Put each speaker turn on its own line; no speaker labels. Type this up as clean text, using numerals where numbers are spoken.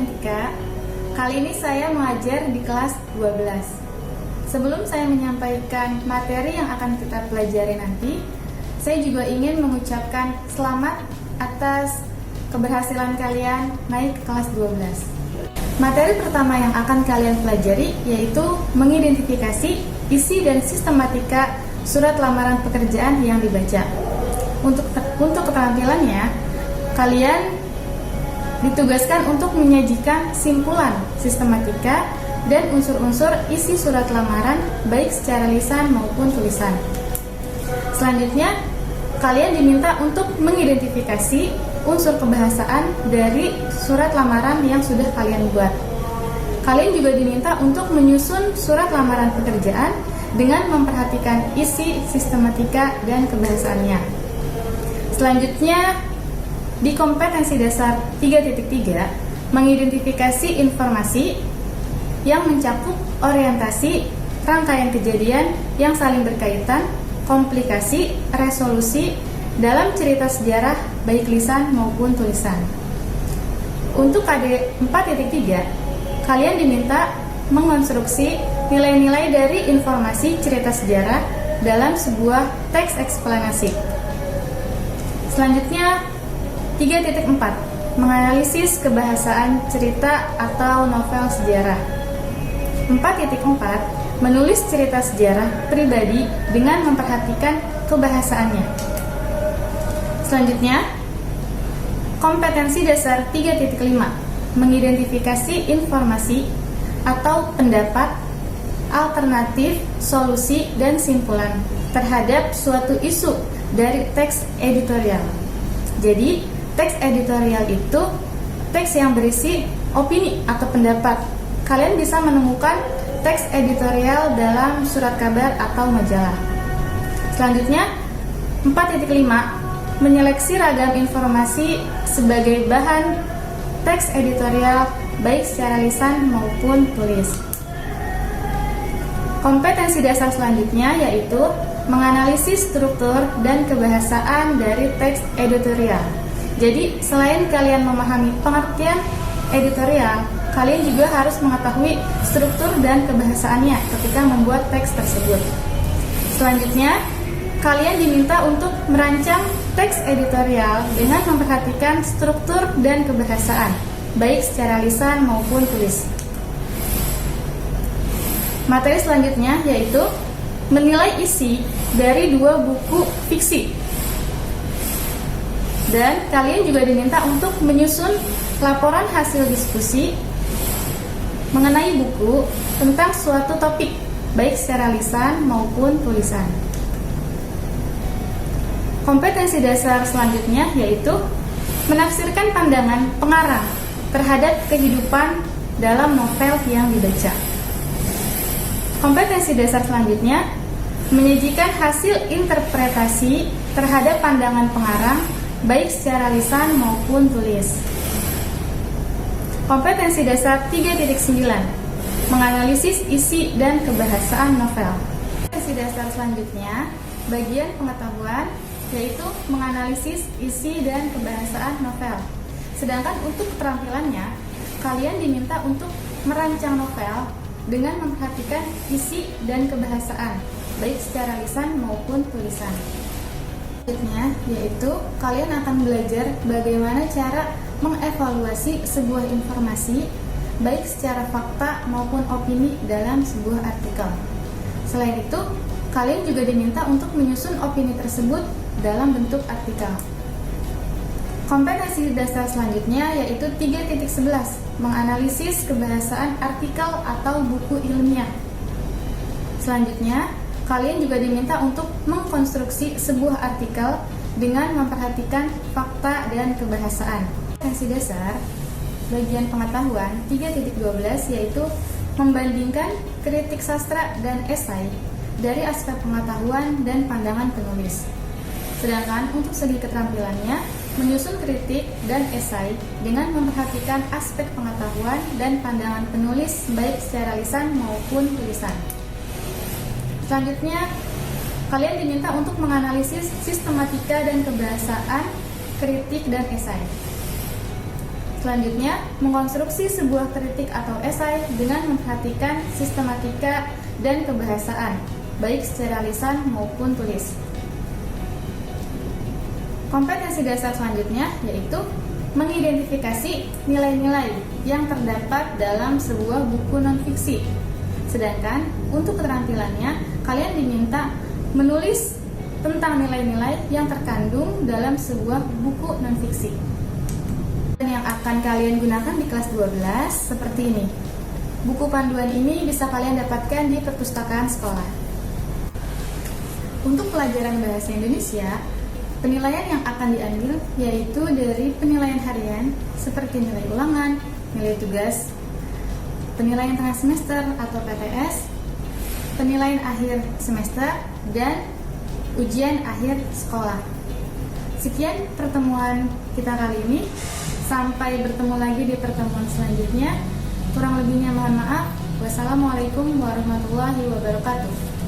Noviantika. Kali ini saya mengajar di kelas 12. Sebelum saya menyampaikan materi yang akan kita pelajari nanti, saya juga ingin mengucapkan selamat atas keberhasilan kalian naik ke kelas 12. Materi pertama yang akan kalian pelajari yaitu mengidentifikasi isi dan sistematika surat lamaran pekerjaan yang dibaca. Untuk keterampilannya, kalian ditugaskan untuk menyajikan simpulan, sistematika, dan unsur-unsur isi surat lamaran baik secara lisan maupun tulisan. Selanjutnya, kalian diminta untuk mengidentifikasi unsur kebahasaan dari surat lamaran yang sudah kalian buat. Kalian juga diminta untuk menyusun surat lamaran pekerjaan dengan memperhatikan isi, sistematika, dan kebahasaannya. Selanjutnya, di kompetensi dasar 3.3, mengidentifikasi informasi yang mencakup orientasi, rangkaian kejadian yang saling berkaitan, komplikasi, resolusi dalam cerita sejarah baik lisan maupun tulisan. Untuk KD 4.3, kalian diminta mengonstruksi nilai-nilai dari informasi cerita sejarah dalam sebuah teks eksplanasi. Selanjutnya, 3.4, menganalisis kebahasaan cerita atau novel sejarah. 4.4, menulis cerita sejarah pribadi dengan memperhatikan kebahasaannya. Selanjutnya, kompetensi dasar 3.5, mengidentifikasi informasi atau pendapat, alternatif, solusi, dan simpulan terhadap suatu isu dari teks editorial. Jadi, teks editorial itu teks yang berisi opini atau pendapat. Kalian bisa menemukan teks editorial dalam surat kabar atau majalah. Selanjutnya, 4.5, menyeleksi ragam informasi sebagai bahan teks editorial baik secara lisan maupun tulis. Kompetensi dasar selanjutnya yaitu menganalisis struktur dan kebahasaan dari teks editorial. Jadi, selain kalian memahami pengertian editorial, kalian juga harus mengetahui struktur dan kebahasaannya ketika membuat teks tersebut. Selanjutnya, kalian diminta untuk merancang teks editorial dengan memperhatikan struktur dan kebahasaan, baik secara lisan maupun tulis. Materi selanjutnya yaitu menilai isi dari 2 buku fiksi. Dan kalian juga diminta untuk menyusun laporan hasil diskusi mengenai buku tentang suatu topik, baik secara lisan maupun tulisan. Kompetensi dasar selanjutnya yaitu menafsirkan pandangan pengarang terhadap kehidupan dalam novel yang dibaca. Kompetensi dasar selanjutnya menyajikan hasil interpretasi terhadap pandangan pengarang baik secara lisan maupun tulis. Kompetensi dasar 3.9, menganalisis isi dan kebahasaan novel. Kompetensi dasar selanjutnya, bagian pengetahuan, yaitu menganalisis isi dan kebahasaan novel. Sedangkan untuk keterampilannya, kalian diminta untuk merancang novel dengan memperhatikan isi dan kebahasaan, baik secara lisan maupun tulisan. Selanjutnya, yaitu kalian akan belajar bagaimana cara mengevaluasi sebuah informasi baik secara fakta maupun opini dalam sebuah artikel. Selain itu, kalian juga diminta untuk menyusun opini tersebut dalam bentuk artikel. Kompetensi dasar selanjutnya yaitu 3.11, menganalisis kebahasaan artikel atau buku ilmiah. Selanjutnya, kalian juga diminta untuk mengkonstruksi sebuah artikel dengan memperhatikan fakta dan kebahasaan. Kompetensi dasar bagian pengetahuan 3.12 yaitu membandingkan kritik sastra dan esai dari aspek pengetahuan dan pandangan penulis. Sedangkan untuk segi keterampilannya, menyusun kritik dan esai dengan memperhatikan aspek pengetahuan dan pandangan penulis baik secara lisan maupun tulisan. Selanjutnya, kalian diminta untuk menganalisis sistematika dan kebahasaan kritik dan esai. Selanjutnya, mengkonstruksi sebuah kritik atau esai dengan memperhatikan sistematika dan kebahasaan, baik secara lisan maupun tulis. Kompetensi dasar selanjutnya yaitu mengidentifikasi nilai-nilai yang terdapat dalam sebuah buku non-fiksi. Sedangkan untuk keterampilannya, kalian diminta menulis tentang nilai-nilai yang terkandung dalam sebuah buku non-fiksi. Yang akan kalian gunakan di kelas 12 seperti ini. Buku panduan ini bisa kalian dapatkan di perpustakaan sekolah. Untuk pelajaran bahasa Indonesia, penilaian yang akan diambil yaitu dari penilaian harian seperti nilai ulangan, nilai tugas, penilaian tengah semester atau PTS, penilaian akhir semester, dan ujian akhir sekolah. Sekian pertemuan kita kali ini. Sampai bertemu lagi di pertemuan selanjutnya. Kurang lebihnya mohon maaf. Wassalamualaikum warahmatullahi wabarakatuh.